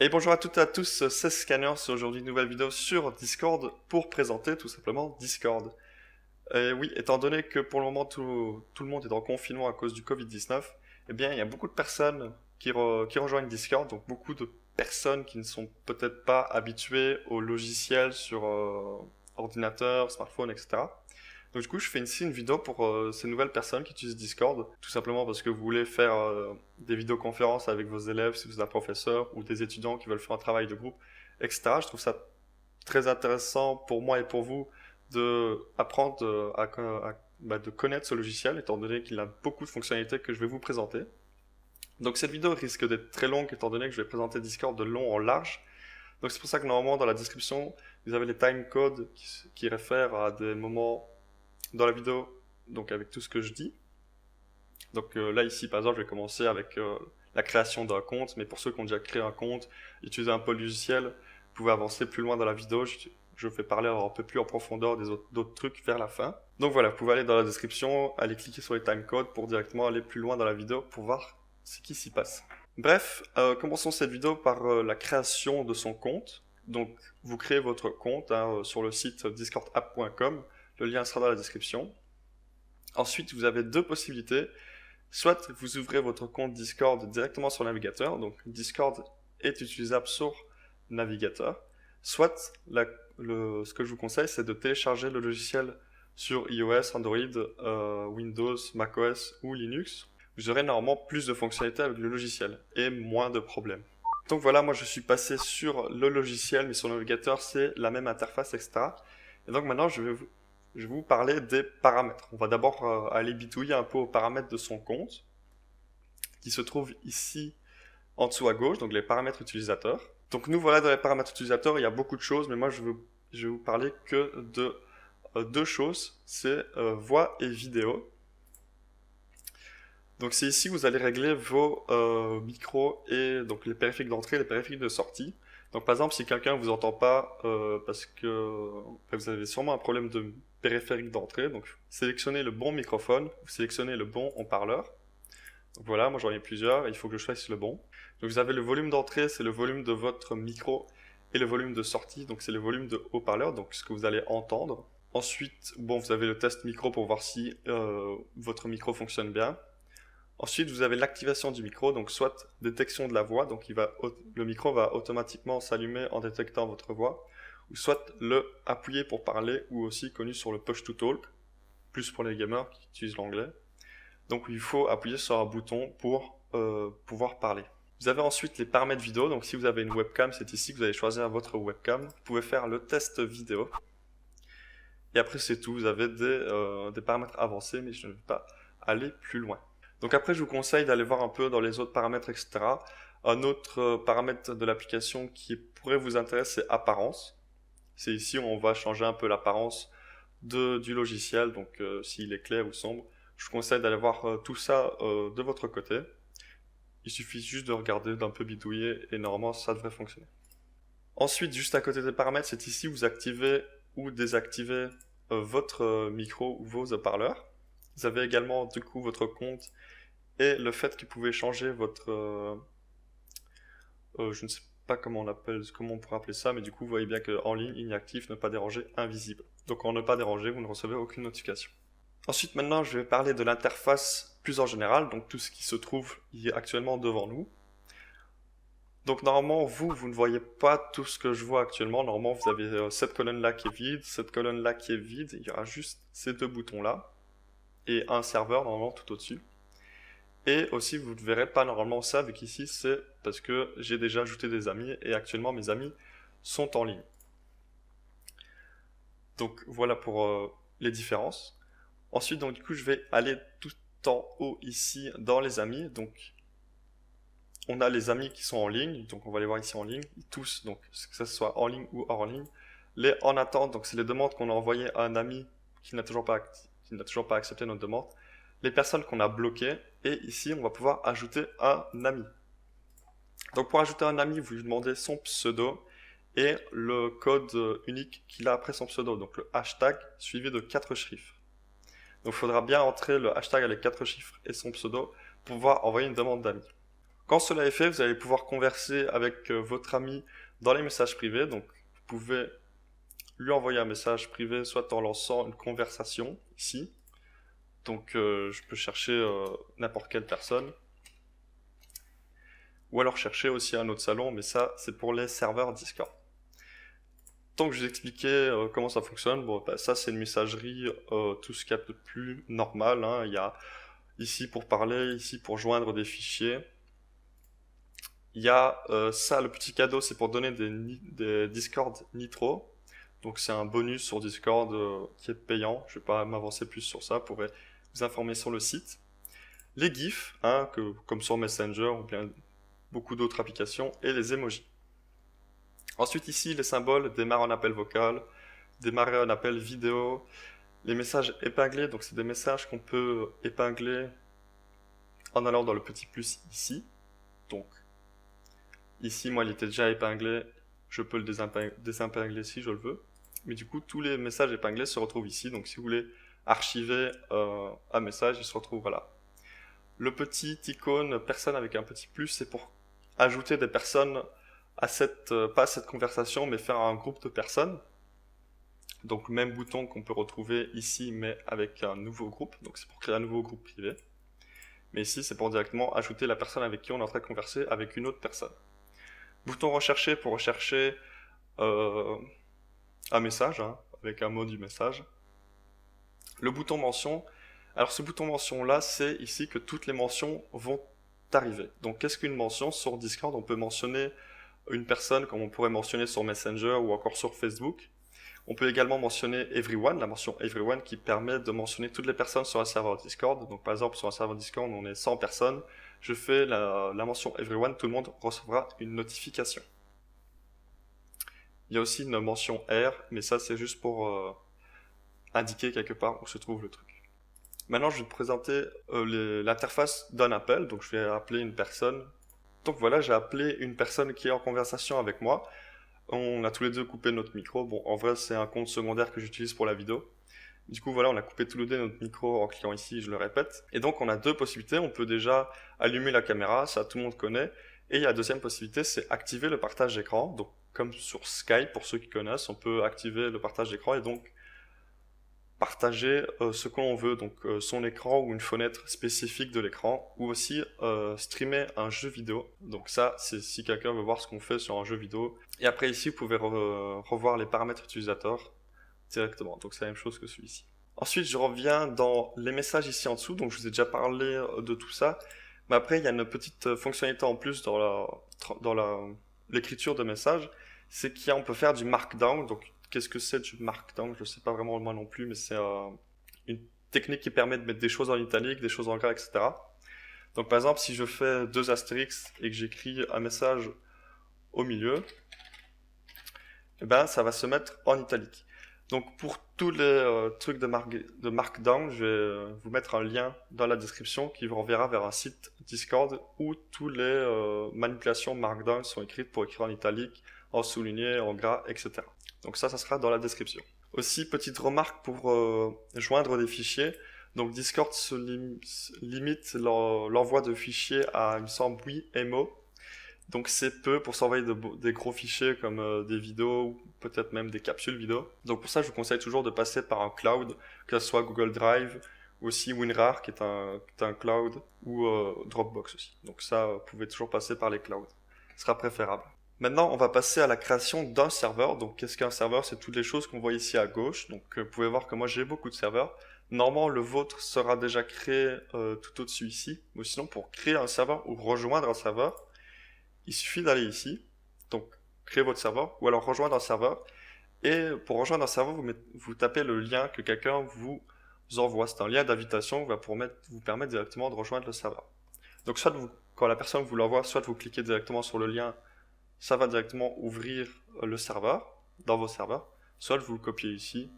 Et bonjour à toutes et à tous, c'est Scanner, c'est aujourd'hui une nouvelle vidéo sur Discord pour présenter tout simplement Discord. Et oui, étant donné que pour le moment tout le monde est en confinement à cause du Covid-19, eh bien il y a beaucoup de personnes qui rejoignent Discord, donc beaucoup de personnes qui ne sont peut-être pas habituées aux logiciels sur ordinateur, smartphone, etc. Donc du coup, je fais ici une vidéo pour ces nouvelles personnes qui utilisent Discord, tout simplement parce que vous voulez faire des vidéoconférences avec vos élèves, si vous êtes un professeur, ou des étudiants qui veulent faire un travail de groupe, etc. Je trouve ça très intéressant pour moi et pour vous de apprendre de connaître ce logiciel, étant donné qu'il a beaucoup de fonctionnalités que je vais vous présenter. Donc cette vidéo risque d'être très longue, étant donné que je vais présenter Discord de long en large. Donc c'est pour ça que normalement dans la description, vous avez les timecodes qui réfèrent à des moments dans la vidéo, donc avec tout ce que je dis. Donc là ici par exemple je vais commencer avec la création d'un compte, mais pour ceux qui ont déjà créé un compte, utiliser un peu le logiciel, vous pouvez avancer plus loin dans la vidéo, je vais parler un peu plus en profondeur d'autres trucs vers la fin. Donc voilà, vous pouvez aller dans la description, aller cliquer sur les timecodes pour directement aller plus loin dans la vidéo pour voir ce qui s'y passe. Bref, commençons cette vidéo par la création de son compte. Donc vous créez votre compte sur le site discordapp.com, le lien sera dans la description. Ensuite, vous avez deux possibilités. Soit vous ouvrez votre compte Discord directement sur le navigateur, donc Discord est utilisable sur navigateur. Soit ce que je vous conseille, c'est de télécharger le logiciel sur iOS, Android, Windows, macOS ou Linux. Vous aurez normalement plus de fonctionnalités avec le logiciel et moins de problèmes. Donc voilà, moi je suis passé sur le logiciel, mais sur le navigateur c'est la même interface, etc. Et donc maintenant je vais vous parler des paramètres. On va d'abord aller bidouiller un peu aux paramètres de son compte, qui se trouvent ici en dessous à gauche, donc les paramètres utilisateurs. Donc nous voilà dans les paramètres utilisateurs, il y a beaucoup de choses, mais moi je vais vous parler que de deux choses, c'est voix et vidéo. Donc c'est ici que vous allez régler vos micros et donc les périphériques d'entrée et les périphériques de sortie. Donc par exemple si quelqu'un ne vous entend pas parce que vous avez sûrement un problème de périphérique d'entrée, donc sélectionnez le bon microphone, vous sélectionnez le bon haut-parleur. Donc voilà, moi j'en ai plusieurs, il faut que je choisisse le bon. Donc vous avez le volume d'entrée, c'est le volume de votre micro, et le volume de sortie, donc c'est le volume de haut-parleur, donc ce que vous allez entendre. Ensuite, bon, vous avez le test micro pour voir si votre micro fonctionne bien. Ensuite, vous avez l'activation du micro, donc soit détection de la voix, donc le micro va automatiquement s'allumer en détectant votre voix, ou soit le appuyer pour parler, ou aussi connu sur le push to talk, plus pour les gamers qui utilisent l'anglais. Donc il faut appuyer sur un bouton pour pouvoir parler. Vous avez ensuite les paramètres vidéo, donc si vous avez une webcam, c'est ici que vous allez choisir votre webcam. Vous pouvez faire le test vidéo. Et après c'est tout, vous avez des paramètres avancés, mais je ne vais pas aller plus loin. Donc après je vous conseille d'aller voir un peu dans les autres paramètres, etc. Un autre paramètre de l'application qui pourrait vous intéresser, c'est apparence. C'est ici où on va changer un peu l'apparence du logiciel, donc s'il est clair ou sombre. Je vous conseille d'aller voir tout ça de votre côté. Il suffit juste de regarder, d'un peu bidouiller et normalement ça devrait fonctionner. Ensuite, juste à côté des paramètres, c'est ici où vous activez ou désactivez votre micro ou vos haut-parleurs. Vous avez également du coup votre compte et le fait que vous pouvez changer votre... je ne sais pas comment on pourrait appeler ça, mais du coup vous voyez bien que en ligne, inactif, ne pas déranger, invisible. Donc en ne pas déranger, vous ne recevez aucune notification. Ensuite, maintenant, je vais parler de l'interface plus en général, donc tout ce qui se trouve actuellement devant nous. Donc normalement, vous ne voyez pas tout ce que je vois actuellement. Normalement, vous avez cette colonne-là qui est vide, cette colonne-là qui est vide. Il y aura juste ces deux boutons-là et un serveur normalement tout au-dessus. Et aussi, vous ne verrez pas normalement ça, vu qu'ici, c'est parce que j'ai déjà ajouté des amis et actuellement, mes amis sont en ligne. Donc voilà pour les différences. Ensuite, donc du coup, je vais aller tout en haut ici dans les amis. Donc, on a les amis qui sont en ligne. Donc, on va les voir ici en ligne. Tous, donc que ce soit en ligne ou hors ligne. Les en attente, donc c'est les demandes qu'on a envoyées à un ami qui n'a toujours pas accepté notre demande. Les personnes qu'on a bloquées. Et ici, on va pouvoir ajouter un ami. Donc, pour ajouter un ami, vous lui demandez son pseudo et le code unique qu'il a après son pseudo. Donc, le hashtag suivi de 4 chiffres. Donc il faudra bien entrer le hashtag avec 4 chiffres et son pseudo pour pouvoir envoyer une demande d'amis. Quand cela est fait, vous allez pouvoir converser avec votre ami dans les messages privés. Donc, vous pouvez lui envoyer un message privé, soit en lançant une conversation ici. Donc, je peux chercher n'importe quelle personne. Ou alors chercher aussi un autre salon, mais ça, c'est pour les serveurs Discord. Tant que je vous expliquais comment ça fonctionne, bon, bah, ça c'est une messagerie, tout ce qu'il y a de plus normal. Hein. Il y a ici pour parler, ici pour joindre des fichiers. Il y a ça, le petit cadeau, c'est pour donner des Discord Nitro. Donc c'est un bonus sur Discord qui est payant. Je ne vais pas m'avancer plus sur ça, vous pourrez vous informer sur le site. Les GIFs, hein, comme sur Messenger ou bien beaucoup d'autres applications, et les emojis. Ensuite ici, les symboles, démarrer en appel vocal, démarrer en appel vidéo, les messages épinglés, donc c'est des messages qu'on peut épingler en allant dans le petit plus ici. Donc ici, moi, il était déjà épinglé, je peux le désépingler si je le veux. Mais du coup, tous les messages épinglés se retrouvent ici, donc si vous voulez archiver un message, il se retrouve voilà. Le petit icône personne avec un petit plus, c'est pour ajouter des personnes à pas à cette conversation, mais faire un groupe de personnes. Donc même bouton qu'on peut retrouver ici, mais avec un nouveau groupe. Donc c'est pour créer un nouveau groupe privé. Mais ici, c'est pour directement ajouter la personne avec qui on est en train de converser avec une autre personne. Bouton rechercher pour rechercher un message, hein, avec un mot du message. Le bouton mention. Alors ce bouton mention là, c'est ici que toutes les mentions vont arriver. Donc qu'est-ce qu'une mention? Sur Discord, on peut mentionner une personne comme on pourrait mentionner sur Messenger ou encore sur Facebook. On peut également mentionner everyone, la mention everyone qui permet de mentionner toutes les personnes sur un serveur Discord. Donc par exemple sur un serveur Discord on est 100 personnes, je fais la mention everyone, tout le monde recevra une notification. Il y a aussi une mention R, mais ça c'est juste pour indiquer quelque part où se trouve le truc. Maintenant je vais te présenter l'interface d'un appel, donc je vais appeler une personne. Donc voilà, j'ai appelé une personne qui est en conversation avec moi. On a tous les deux coupé notre micro. Bon, en vrai, c'est un compte secondaire que j'utilise pour la vidéo. Du coup, voilà, on a coupé tous les deux notre micro en cliquant ici, je le répète. Et donc, on a deux possibilités. On peut déjà allumer la caméra, ça tout le monde connaît. Et il y a la deuxième possibilité, c'est activer le partage d'écran. Donc, comme sur Skype, pour ceux qui connaissent, on peut activer le partage d'écran et donc partager ce que l'on veut, donc son écran ou une fenêtre spécifique de l'écran, ou aussi streamer un jeu vidéo. Donc ça, c'est si quelqu'un veut voir ce qu'on fait sur un jeu vidéo. Et après ici, vous pouvez revoir les paramètres utilisateurs directement. Donc c'est la même chose que celui-ci. Ensuite, je reviens dans les messages ici en dessous. Donc je vous ai déjà parlé de tout ça. Mais après, il y a une petite fonctionnalité en plus dans l'écriture de messages. C'est qu'on peut faire du markdown. Donc qu'est-ce que c'est du markdown? Je ne sais pas vraiment moi non plus, mais c'est une technique qui permet de mettre des choses en italique, des choses en gras, etc. Donc par exemple, si je fais 2 astérix et que j'écris un message au milieu, eh ben, ça va se mettre en italique. Donc pour tous les trucs de markdown, je vais vous mettre un lien dans la description qui vous renverra vers un site Discord où toutes les manipulations markdown sont écrites pour écrire en italique, en souligné, en gras, etc. Donc ça sera dans la description. Aussi, petite remarque pour joindre des fichiers. Donc Discord se limite l'envoi de fichiers à, il me semble, 8 MO. Donc c'est peu pour s'envoyer des gros fichiers comme des vidéos ou peut-être même des capsules vidéo. Donc pour ça, je vous conseille toujours de passer par un cloud, que ce soit Google Drive, ou aussi WinRAR qui est un cloud, ou Dropbox aussi. Donc ça, vous pouvez toujours passer par les clouds. Ce sera préférable. Maintenant, on va passer à la création d'un serveur. Donc, qu'est-ce qu'un serveur? C'est toutes les choses qu'on voit ici à gauche. Donc, vous pouvez voir que moi, j'ai beaucoup de serveurs. Normalement, le vôtre sera déjà créé tout au-dessus ici. Mais sinon, pour créer un serveur ou rejoindre un serveur, il suffit d'aller ici. Donc, créer votre serveur ou alors rejoindre un serveur. Et pour rejoindre un serveur, vous tapez le lien que quelqu'un vous envoie. C'est un lien d'invitation qui va vous permettre directement de rejoindre le serveur. Donc, soit quand la personne vous l'envoie, soit vous cliquez directement sur le lien, ça va directement ouvrir le serveur, dans vos serveurs, soit vous le copiez ici,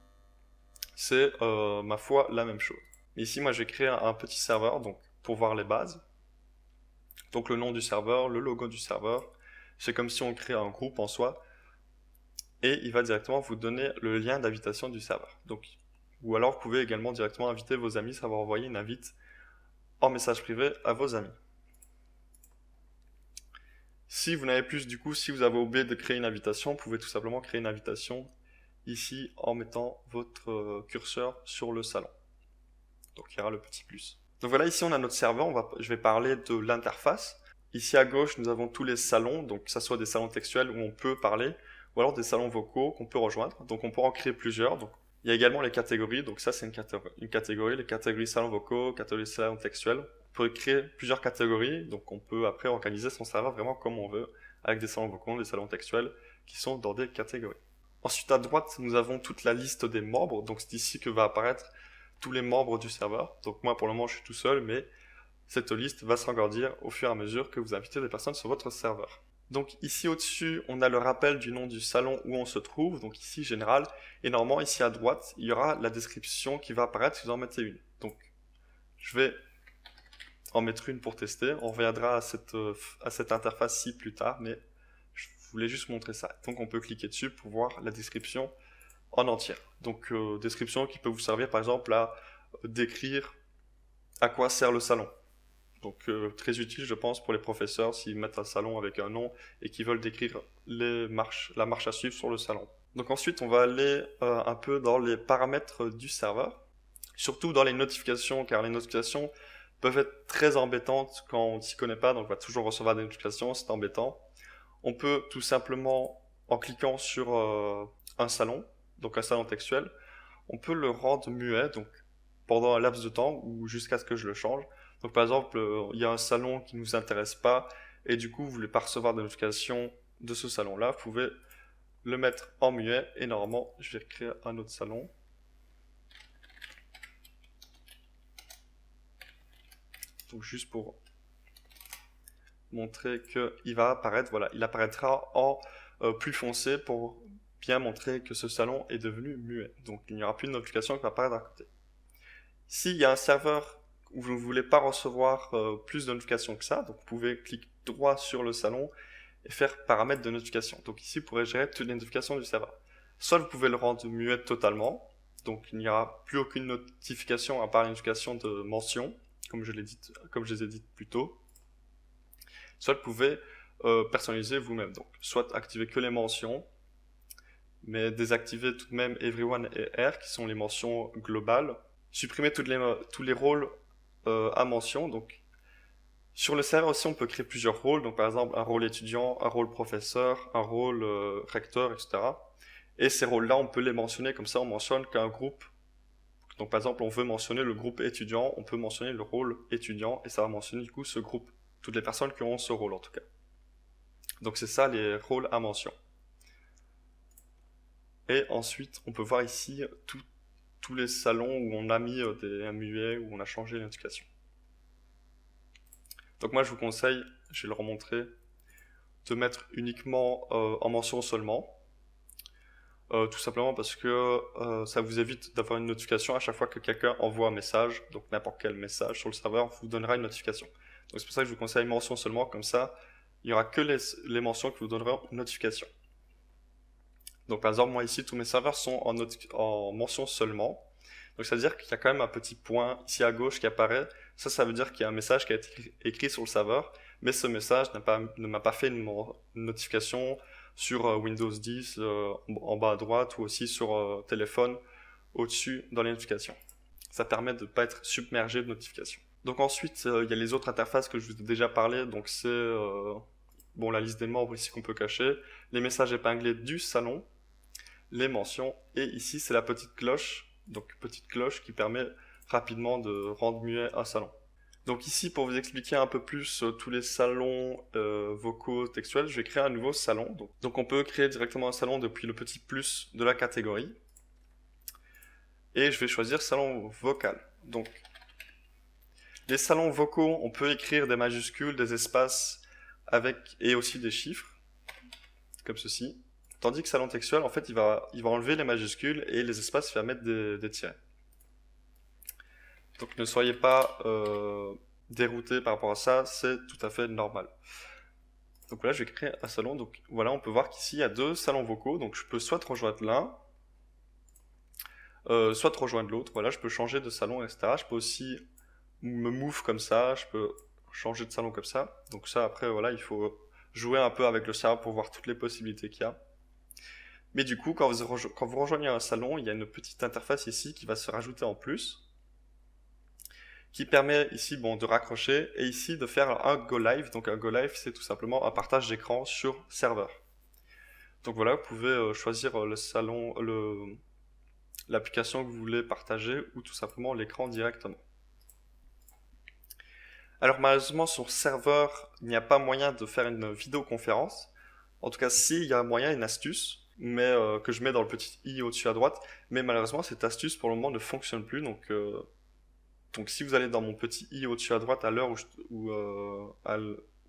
c'est ma foi la même chose. Ici, moi, je vais créer un petit serveur donc pour voir les bases. Donc le nom du serveur, le logo du serveur, c'est comme si on crée un groupe en soi, et il va directement vous donner le lien d'invitation du serveur. Donc, ou alors vous pouvez également directement inviter vos amis, ça va envoyer une invite en message privé à vos amis. Si vous n'avez plus, du coup, si vous avez oublié de créer une invitation, vous pouvez tout simplement créer une invitation ici en mettant votre curseur sur le salon. Donc il y aura le petit plus. Donc voilà, ici on a notre serveur, je vais parler de l'interface. Ici à gauche, nous avons tous les salons, donc que ce soit des salons textuels où on peut parler, ou alors des salons vocaux qu'on peut rejoindre. Donc on peut en créer plusieurs. Donc il y a également les catégories, donc ça c'est une catégorie, les catégories salons vocaux, catégories salons textuels. On peut créer plusieurs catégories, donc on peut après organiser son serveur vraiment comme on veut, avec des salons vocaux, des salons textuels, qui sont dans des catégories. Ensuite à droite, nous avons toute la liste des membres, donc c'est ici que va apparaître tous les membres du serveur. Donc moi pour le moment je suis tout seul, mais cette liste va s'agrandir au fur et à mesure que vous invitez des personnes sur votre serveur. Donc ici au-dessus, on a le rappel du nom du salon où on se trouve, donc ici général, et normalement ici à droite, il y aura la description qui va apparaître si vous en mettez une. Donc je vais en mettre une pour tester, on reviendra à cette interface-ci plus tard, mais je voulais juste montrer ça. Donc on peut cliquer dessus pour voir la description en entière. Donc description qui peut vous servir par exemple à décrire à quoi sert le salon. Donc très utile je pense pour les professeurs s'ils mettent un salon avec un nom et qu'ils veulent décrire la marche à suivre sur le salon. Donc ensuite on va aller un peu dans les paramètres du serveur, surtout dans les notifications, car les notifications peuvent être très embêtantes quand on ne s'y connaît pas, donc on va toujours recevoir des notifications, c'est embêtant. On peut tout simplement, en cliquant sur un salon, donc un salon textuel, on peut le rendre muet, donc pendant un laps de temps ou jusqu'à ce que je le change. Donc par exemple, il y a un salon qui ne vous intéresse pas et du coup vous ne voulez pas recevoir de notification de ce salon-là, vous pouvez le mettre en muet et normalement je vais créer un autre salon. Donc juste pour montrer qu'il va apparaître, voilà, il apparaîtra en plus foncé pour bien montrer que ce salon est devenu muet. Donc il n'y aura plus de notification qui va apparaître à côté. S'il y a un serveur où vous ne voulez pas recevoir plus de notifications que ça, donc vous pouvez cliquer droit sur le salon et faire paramètres de notification. Donc ici, vous pourrez gérer toutes les notifications du serveur. Soit vous pouvez le rendre muet totalement, donc il n'y aura plus aucune notification à part une notification de mention, comme je les ai dites plus tôt. Soit vous pouvez personnaliser vous-même, donc soit activer que les mentions, mais désactiver tout de même Everyone et R, qui sont les mentions globales. Supprimer tous les rôles à mention. Donc, sur le serveur aussi, on peut créer plusieurs rôles. Donc, par exemple, un rôle étudiant, un rôle professeur, un rôle recteur, etc. Et ces rôles-là, on peut les mentionner comme ça. On mentionne qu'un groupe. Donc, par exemple, on veut mentionner le groupe étudiant. On peut mentionner le rôle étudiant et ça va mentionner du coup ce groupe. Toutes les personnes qui ont ce rôle en tout cas. Donc, c'est ça les rôles à mention. Et ensuite, on peut voir ici tous les salons où on a mis des muets, où on a changé les notifications. Donc moi je vous conseille, je vais le remontrer, de mettre uniquement en mention seulement. Tout simplement parce que ça vous évite d'avoir une notification à chaque fois que quelqu'un envoie un message, donc n'importe quel message sur le serveur vous donnera une notification. Donc c'est pour ça que je vous conseille mention seulement, comme ça il n'y aura que les mentions qui vous donneront une notification. Donc par exemple moi ici tous mes serveurs sont en mention seulement. Donc ça veut dire qu'il y a quand même un petit point ici à gauche qui apparaît. Ça veut dire qu'il y a un message qui a été écrit sur le serveur, mais ce message ne m'a pas fait une notification sur Windows 10 en bas à droite ou aussi sur téléphone au-dessus dans les notifications. Ça permet de ne pas être submergé de notifications. Donc ensuite, il y a les autres interfaces que je vous ai déjà parlé. Donc c'est la liste des membres ici qu'on peut cacher, les messages épinglés du salon, les mentions, et ici c'est la petite cloche. Donc petite cloche qui permet rapidement de rendre muet un salon. Donc ici pour vous expliquer un peu plus tous les salons vocaux textuels, je vais créer un nouveau salon. Donc on peut créer directement un salon depuis le petit plus de la catégorie. Et je vais choisir salon vocal. Donc les salons vocaux, on peut écrire des majuscules, des espaces et aussi des chiffres, comme ceci. Tandis que salon textuel, en fait, il va enlever les majuscules et les espaces, il va mettre des tirets. Donc ne soyez pas déroutés par rapport à ça, c'est tout à fait normal. Donc là, je vais créer un salon. Donc voilà, on peut voir qu'ici, il y a deux salons vocaux. Donc je peux soit rejoindre l'un, soit rejoindre l'autre. Voilà, je peux changer de salon, etc. Je peux aussi me move comme ça, je peux changer de salon comme ça. Donc ça, après, voilà, il faut jouer un peu avec le serveur pour voir toutes les possibilités qu'il y a. Mais du coup, quand vous rejoignez un salon, il y a une petite interface ici qui va se rajouter en plus, qui permet ici de raccrocher et ici de faire un Go Live. Donc un Go Live, c'est tout simplement un partage d'écran sur serveur. Donc voilà, vous pouvez choisir le salon, l'application que vous voulez partager ou tout simplement l'écran directement. Alors malheureusement sur serveur, il n'y a pas moyen de faire une vidéoconférence. En tout cas, si, il y a moyen, une astuce, mais que je mets dans le petit i au-dessus à droite. Mais malheureusement, cette astuce pour le moment ne fonctionne plus. Donc si vous allez dans mon petit i au-dessus à droite à l'heure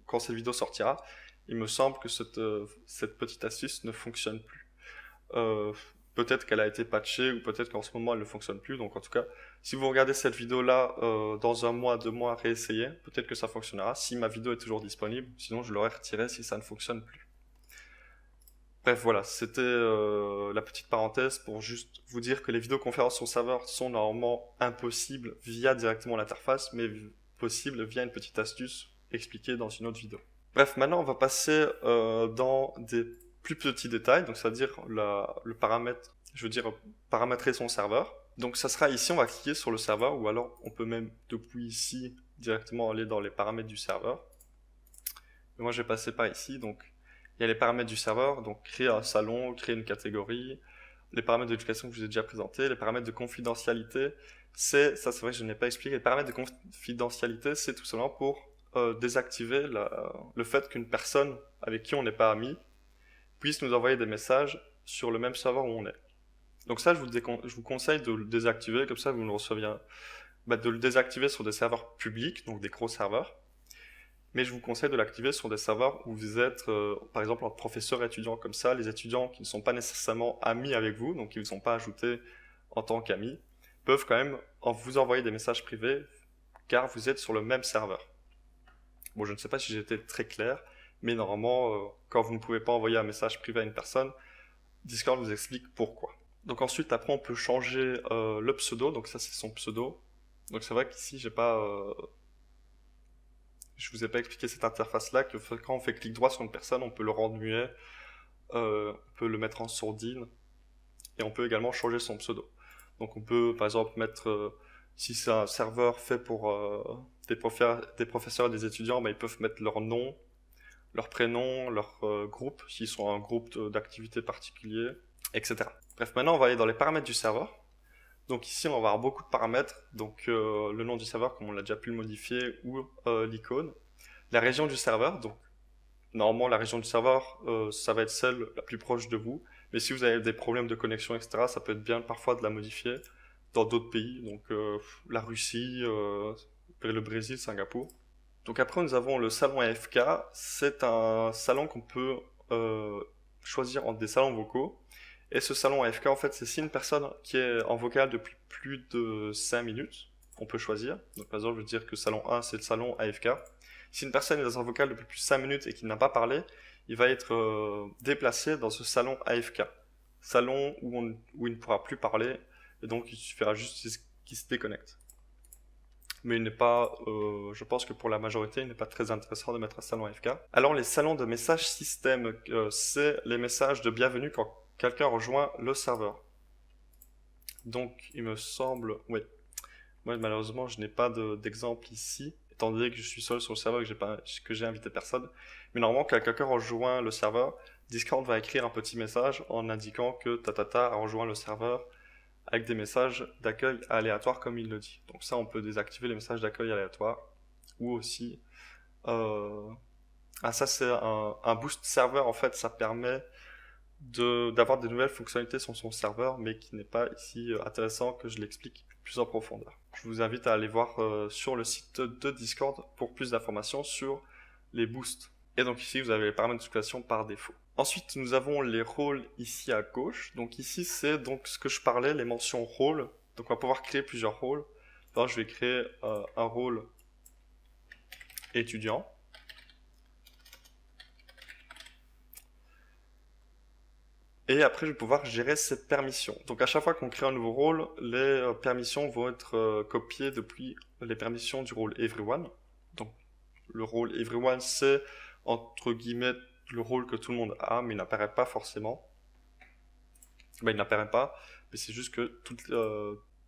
quand cette vidéo sortira, il me semble que cette petite astuce ne fonctionne plus. Peut-être qu'elle a été patchée ou peut-être qu'en ce moment elle ne fonctionne plus. Donc en tout cas, si vous regardez cette vidéo-là dans 1 mois, 2 mois, réessayez. Peut-être que ça fonctionnera si ma vidéo est toujours disponible. Sinon, je l'aurais retirée si ça ne fonctionne plus. Bref, voilà, c'était la petite parenthèse pour juste vous dire que les vidéoconférences sur serveur sont normalement impossibles via directement l'interface, mais possibles via une petite astuce expliquée dans une autre vidéo. Bref, maintenant on va passer dans des plus petits détails, donc c'est-à-dire le paramètre, paramétrer son serveur. Donc ça sera ici, on va cliquer sur le serveur, ou alors on peut même depuis ici directement aller dans les paramètres du serveur. Et moi je vais passer par ici, donc il y a les paramètres du serveur, donc créer un salon, créer une catégorie, les paramètres d'éducation que je vous ai déjà présentés, les paramètres de confidentialité, c'est vrai que je n'ai pas expliqué, les paramètres de confidentialité, c'est tout simplement pour désactiver le fait qu'une personne avec qui on n'est pas ami puisse nous envoyer des messages sur le même serveur où on est. Donc ça, je vous conseille de le désactiver, comme ça vous ne receviez de le désactiver sur des serveurs publics, donc des gros serveurs. Mais je vous conseille de l'activer sur des serveurs où vous êtes, par exemple, entre professeurs et étudiants comme ça, les étudiants qui ne sont pas nécessairement amis avec vous, donc qui ne vous sont pas ajoutés en tant qu'amis, peuvent quand même vous envoyer des messages privés, car vous êtes sur le même serveur. Bon, je ne sais pas si j'étais très clair, mais normalement, quand vous ne pouvez pas envoyer un message privé à une personne, Discord vous explique pourquoi. Donc ensuite, après, on peut changer le pseudo, donc ça c'est son pseudo. Donc c'est vrai qu'ici, je vous ai pas expliqué cette interface-là, que quand on fait clic droit sur une personne, on peut le rendre muet, on peut le mettre en sourdine, et on peut également changer son pseudo. Donc on peut par exemple mettre, si c'est un serveur fait pour des professeurs et des étudiants, ils peuvent mettre leur nom, leur prénom, leur groupe, s'ils sont un groupe d'activités particulier, etc. Bref, maintenant on va aller dans les paramètres du serveur. Donc ici, on va avoir beaucoup de paramètres, donc le nom du serveur, comme on l'a déjà pu le modifier, ou l'icône. La région du serveur, donc normalement la région du serveur, ça va être celle la plus proche de vous, mais si vous avez des problèmes de connexion, etc., ça peut être bien parfois de la modifier dans d'autres pays, donc la Russie, le Brésil, Singapour. Donc après, nous avons le salon AFK, c'est un salon qu'on peut choisir entre des salons vocaux. Et ce salon AFK, en fait, c'est si une personne qui est en vocal depuis plus de 5 minutes, on peut choisir. Donc, par exemple, je veux dire que salon 1, c'est le salon AFK. Si une personne est dans un vocal depuis plus de 5 minutes et qu'il n'a pas parlé, il va être déplacé dans ce salon AFK. Salon où il ne pourra plus parler, et donc il suffira juste qu'il se déconnecte. Mais il n'est pas, je pense que pour la majorité, il n'est pas très intéressant de mettre un salon AFK. Alors, les salons de messages système, c'est les messages de bienvenue quand quelqu'un rejoint le serveur. Donc, il me semble... Oui. Moi, malheureusement, je n'ai pas d'exemple ici, étant donné que je suis seul sur le serveur et que j'ai invité personne. Mais normalement, quand quelqu'un rejoint le serveur, Discord va écrire un petit message en indiquant que Tatata a rejoint le serveur avec des messages d'accueil aléatoires, comme il le dit. Donc ça, on peut désactiver les messages d'accueil aléatoires. Ou aussi... ça, c'est un boost serveur, en fait, ça permet d'avoir des nouvelles fonctionnalités sur son serveur, mais qui n'est pas ici intéressant que je l'explique plus en profondeur. Je vous invite à aller voir sur le site de Discord pour plus d'informations sur les boosts. Et donc ici, vous avez les paramètres d'utilisation par défaut. Ensuite, nous avons les rôles ici à gauche. Donc ici, c'est donc ce que je parlais, les mentions rôles. Donc on va pouvoir créer plusieurs rôles. Alors je vais créer un rôle étudiant. Et après, je vais pouvoir gérer ces permissions. Donc à chaque fois qu'on crée un nouveau rôle, les permissions vont être copiées depuis les permissions du rôle Everyone. Donc le rôle Everyone, c'est entre guillemets le rôle que tout le monde a, mais il n'apparaît pas forcément. Il n'apparaît pas, mais c'est juste que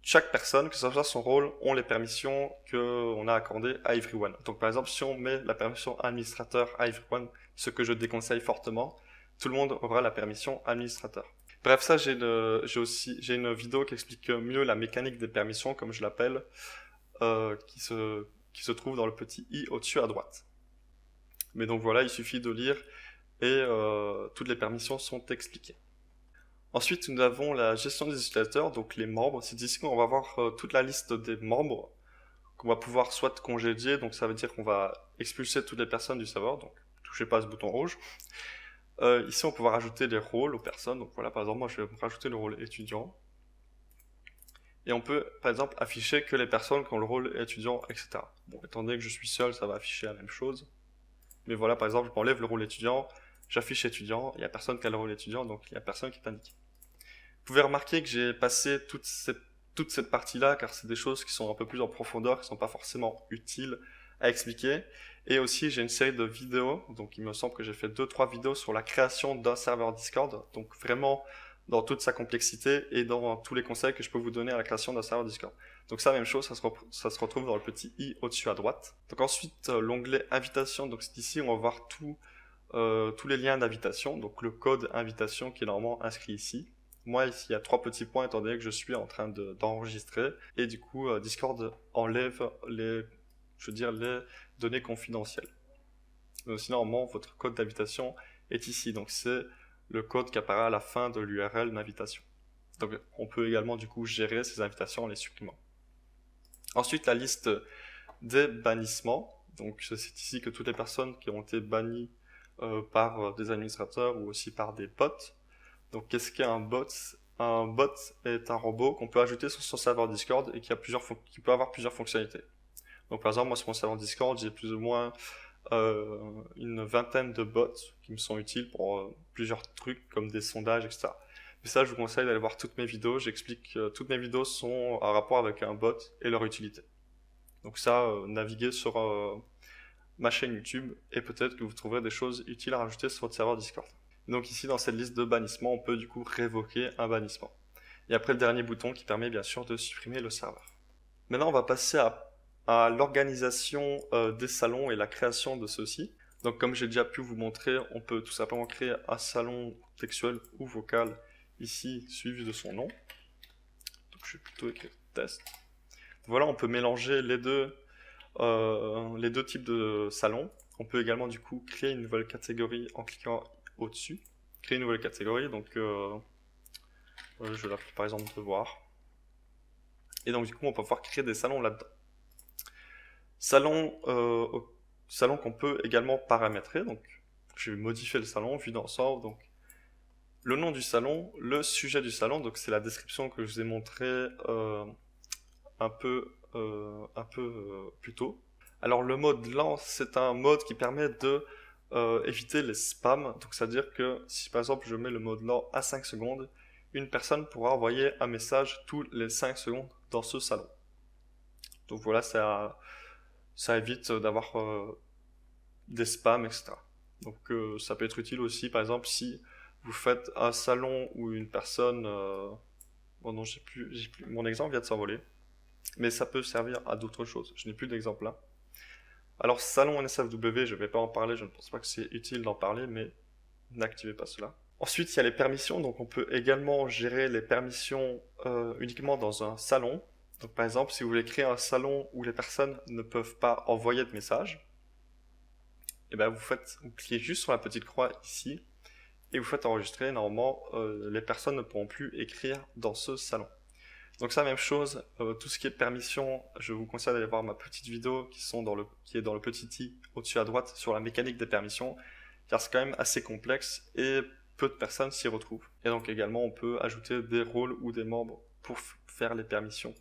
chaque personne, que ce soit son rôle, ont les permissions qu'on a accordées à everyone. Donc par exemple, si on met la permission administrateur à everyone, ce que je déconseille fortement, tout le monde aura la permission administrateur. Bref, ça, j'ai une vidéo qui explique mieux la mécanique des permissions, comme je l'appelle, qui se trouve dans le petit i au-dessus à droite. Mais donc voilà, il suffit de lire et toutes les permissions sont expliquées. Ensuite, nous avons la gestion des utilisateurs, donc les membres. C'est ici qu'on va voir toute la liste des membres qu'on va pouvoir soit congédier, donc ça veut dire qu'on va expulser toutes les personnes du serveur, donc touchez pas à ce bouton rouge. Ici, on va pouvoir ajouter des rôles aux personnes. Donc voilà, par exemple, moi je vais rajouter le rôle étudiant. Et on peut, par exemple, afficher que les personnes qui ont le rôle étudiant, etc. Bon, étant donné que je suis seul, ça va afficher la même chose. Mais voilà, par exemple, je m'enlève le rôle étudiant, j'affiche étudiant, il n'y a personne qui a le rôle étudiant, donc il n'y a personne qui est indiqué. Vous pouvez remarquer que j'ai passé toute cette partie-là, car c'est des choses qui sont un peu plus en profondeur, qui ne sont pas forcément utiles à expliquer. Et aussi, j'ai une série de vidéos, donc il me semble que j'ai fait 2-3 vidéos sur la création d'un serveur Discord, donc vraiment dans toute sa complexité et dans tous les conseils que je peux vous donner à la création d'un serveur Discord. Donc ça, même chose, ça se retrouve dans le petit i au-dessus à droite. Donc ensuite, l'onglet invitation, donc c'est ici, on va voir tous les liens d'invitation, donc le code invitation qui est normalement inscrit ici. Moi, ici, il y a 3 petits points étant donné que je suis en train d'enregistrer. Et du coup, Discord enlève les données confidentielles. Mais aussi, normalement, votre code d'invitation est ici. Donc, c'est le code qui apparaît à la fin de l'URL d'invitation. Donc, on peut également, du coup, gérer ces invitations en les supprimant. Ensuite, la liste des bannissements. Donc, c'est ici que toutes les personnes qui ont été bannies par des administrateurs ou aussi par des bots. Donc, qu'est-ce qu'est un bot? Un bot est un robot qu'on peut ajouter sur son serveur Discord et qui peut avoir plusieurs fonctionnalités. Donc, par exemple, moi, sur mon serveur Discord, j'ai plus ou moins une vingtaine de bots qui me sont utiles pour plusieurs trucs comme des sondages, etc. Mais ça, je vous conseille d'aller voir toutes mes vidéos. J'explique que toutes mes vidéos sont en rapport avec un bot et leur utilité. Donc ça, naviguez sur ma chaîne YouTube et peut-être que vous trouverez des choses utiles à rajouter sur votre serveur Discord. Donc ici, dans cette liste de bannissements, on peut du coup révoquer un bannissement. Et après, le dernier bouton qui permet bien sûr de supprimer le serveur. Maintenant, on va passer à l'organisation des salons et la création de ceux-ci. Donc comme j'ai déjà pu vous montrer, on peut tout simplement créer un salon textuel ou vocal ici, suivi de son nom. Donc je vais plutôt écrire test. Voilà, on peut mélanger les deux types de salons. On peut également du coup créer une nouvelle catégorie en cliquant au-dessus. Créer une nouvelle catégorie, donc je vais l'appeler par exemple devoir. Et donc du coup, on peut pouvoir créer des salons là-dedans. Salon qu'on peut également paramétrer. Donc, je vais modifier le salon, vue d'ensemble. Donc, le nom du salon, le sujet du salon. Donc, c'est la description que je vous ai montré un peu plus tôt. Alors, le mode lent, c'est un mode qui permet de éviter les spams. Donc, c'est-à-dire que si par exemple je mets le mode lent à 5 secondes, une personne pourra envoyer un message tous les 5 secondes dans ce salon. Donc voilà, ça évite d'avoir des spams, etc. Donc ça peut être utile aussi, par exemple, si vous faites un salon où une personne... bon non, j'ai plus, mon exemple vient de s'envoler. Mais ça peut servir à d'autres choses. Je n'ai plus d'exemple là. Alors, salon NSFW, je ne vais pas en parler, je ne pense pas que c'est utile d'en parler, mais n'activez pas cela. Ensuite, il y a les permissions, donc on peut également gérer les permissions uniquement dans un salon. Donc par exemple, si vous voulez créer un salon où les personnes ne peuvent pas envoyer de messages, et ben vous cliquez juste sur la petite croix ici, et vous faites enregistrer. Normalement, les personnes ne pourront plus écrire dans ce salon. Donc ça, même chose, tout ce qui est permission, je vous conseille d'aller voir ma petite vidéo qui est dans le petit i au-dessus à droite sur la mécanique des permissions, car c'est quand même assez complexe et peu de personnes s'y retrouvent. Et donc également, on peut ajouter des rôles ou des membres pour faire les permissions.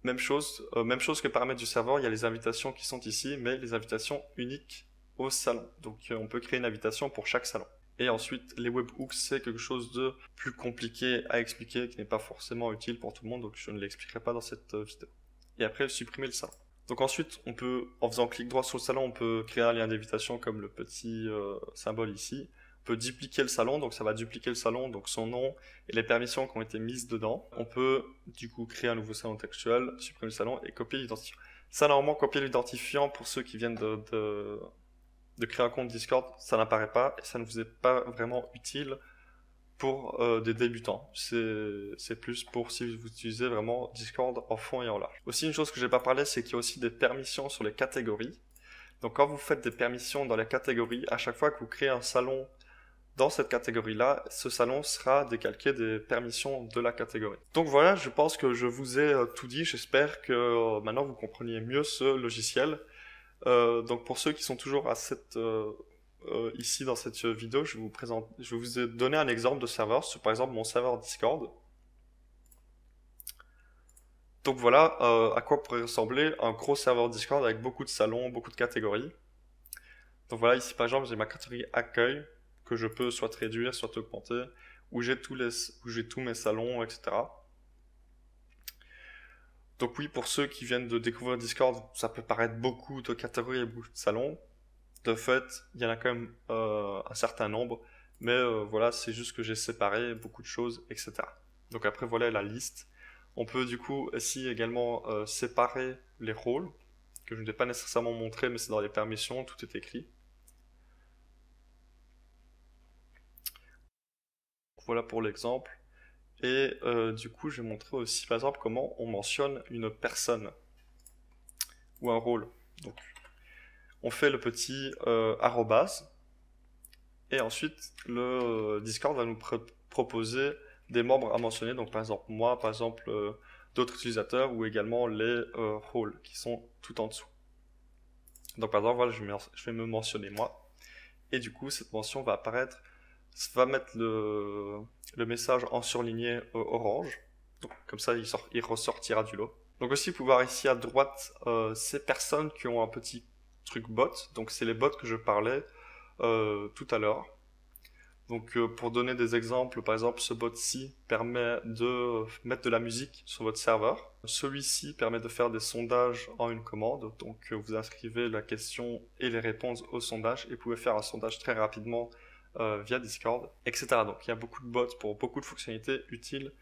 Même chose que paramètres du serveur, il y a les invitations qui sont ici, mais les invitations uniques au salon. Donc on peut créer une invitation pour chaque salon. Et ensuite, les webhooks, c'est quelque chose de plus compliqué à expliquer, qui n'est pas forcément utile pour tout le monde, donc je ne l'expliquerai pas dans cette vidéo. Et après, supprimer le salon. Donc ensuite, on peut, en faisant clic droit sur le salon, on peut créer un lien d'invitation comme le petit symbole ici. On peut dupliquer le salon, donc ça va dupliquer le salon, donc son nom et les permissions qui ont été mises dedans. On peut du coup créer un nouveau salon textuel, supprimer le salon et copier l'identifiant. Ça, normalement, copier l'identifiant pour ceux qui viennent de créer un compte Discord, ça n'apparaît pas et ça ne vous est pas vraiment utile pour des débutants. C'est plus pour si vous utilisez vraiment Discord en fond et en large. Aussi, une chose que j'ai pas parlé, c'est qu'il y a aussi des permissions sur les catégories. Donc quand vous faites des permissions dans les catégories, à chaque fois que vous créez un salon dans cette catégorie-là, ce salon sera décalqué des permissions de la catégorie. Donc voilà, je pense que je vous ai tout dit. J'espère que maintenant vous compreniez mieux ce logiciel. Donc pour ceux qui sont toujours à ici dans cette vidéo, je vous ai donné un exemple de serveur, sur par exemple mon serveur Discord. Donc voilà à quoi pourrait ressembler un gros serveur Discord avec beaucoup de salons, beaucoup de catégories. Donc voilà, ici par exemple j'ai ma catégorie accueil, que je peux soit réduire, soit augmenter, où j'ai tous mes salons, etc. Donc oui, pour ceux qui viennent de découvrir Discord, ça peut paraître beaucoup de catégories et beaucoup de salons. De fait, il y en a quand même un certain nombre, mais voilà, c'est juste que j'ai séparé beaucoup de choses, etc. Donc après, voilà la liste. On peut du coup ici également séparer les rôles, que je ne vais pas nécessairement montrer, mais c'est dans les permissions, tout est écrit. Voilà pour l'exemple. Et du coup, je vais montrer aussi, par exemple, comment on mentionne une personne ou un rôle. Donc, on fait le petit arrobase, et ensuite, le Discord va nous proposer des membres à mentionner. Donc, par exemple, moi, par exemple, d'autres utilisateurs, ou également les rôles qui sont tout en dessous. Donc, par exemple, voilà, je vais me mentionner moi. Et du coup, cette mention va apparaître, ça va mettre le message en surligné orange. Donc, comme ça, il ressortira du lot. Donc aussi, vous pouvez voir ici à droite ces personnes qui ont un petit truc bot. Donc, c'est les bots que je parlais tout à l'heure. Donc, pour donner des exemples, par exemple, ce bot-ci permet de mettre de la musique sur votre serveur. Celui-ci permet de faire des sondages en une commande. Donc, vous inscrivez la question et les réponses au sondage et vous pouvez faire un sondage très rapidement via Discord, etc. Donc, il y a beaucoup de bots pour beaucoup de fonctionnalités utiles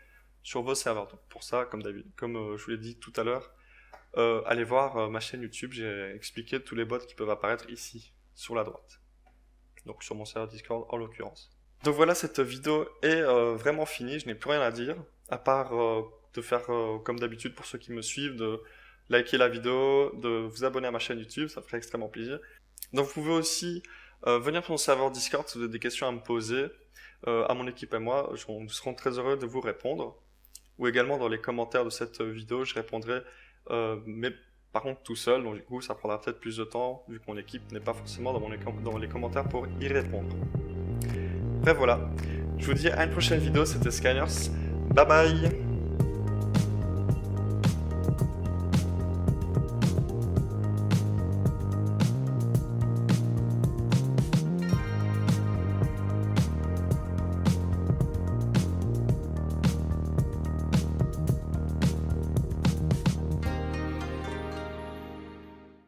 sur vos serveurs. Donc, pour ça, comme je vous l'ai dit tout à l'heure, allez voir ma chaîne YouTube. J'ai expliqué tous les bots qui peuvent apparaître ici, sur la droite. Donc, sur mon serveur Discord en l'occurrence. Donc voilà, cette vidéo est vraiment finie, je n'ai plus rien à dire, à part de faire comme d'habitude pour ceux qui me suivent, de liker la vidéo, de vous abonner à ma chaîne YouTube, ça ferait extrêmement plaisir. Donc vous pouvez aussi venir sur mon serveur Discord si vous avez des questions à me poser, à mon équipe et moi, nous serons très heureux de vous répondre. Ou également dans les commentaires de cette vidéo, je répondrai, mais par contre tout seul, donc du coup ça prendra peut-être plus de temps, vu que mon équipe n'est pas forcément dans les commentaires pour y répondre. Bref voilà, je vous dis à une prochaine vidéo, c'était Skyners, bye bye.